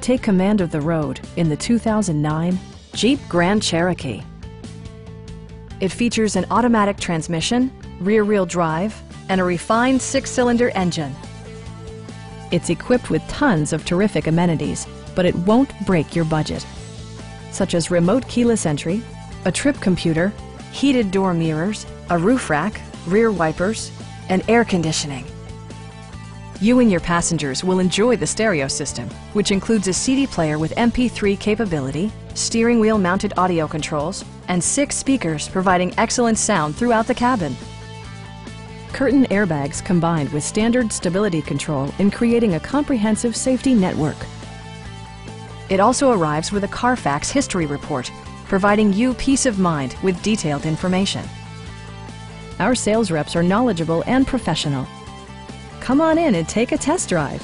Take command of the road in the 2009 Jeep Grand Cherokee. It features an automatic transmission, rear-wheel drive, and a refined 6-cylinder engine. It's equipped with tons of terrific amenities, but it won't break your budget, such as remote keyless entry, a trip computer, heated door mirrors, a roof rack, rear wipers, and air conditioning. You and your passengers will enjoy the stereo system, which includes a CD player with MP3 capability, steering wheel mounted audio controls, and 6 speakers providing excellent sound throughout the cabin. Curtain airbags combined with standard stability control in creating a comprehensive safety network. It also arrives with a Carfax history report, providing you peace of mind with detailed information. Our sales reps are knowledgeable and professional. Come on in and take a test drive.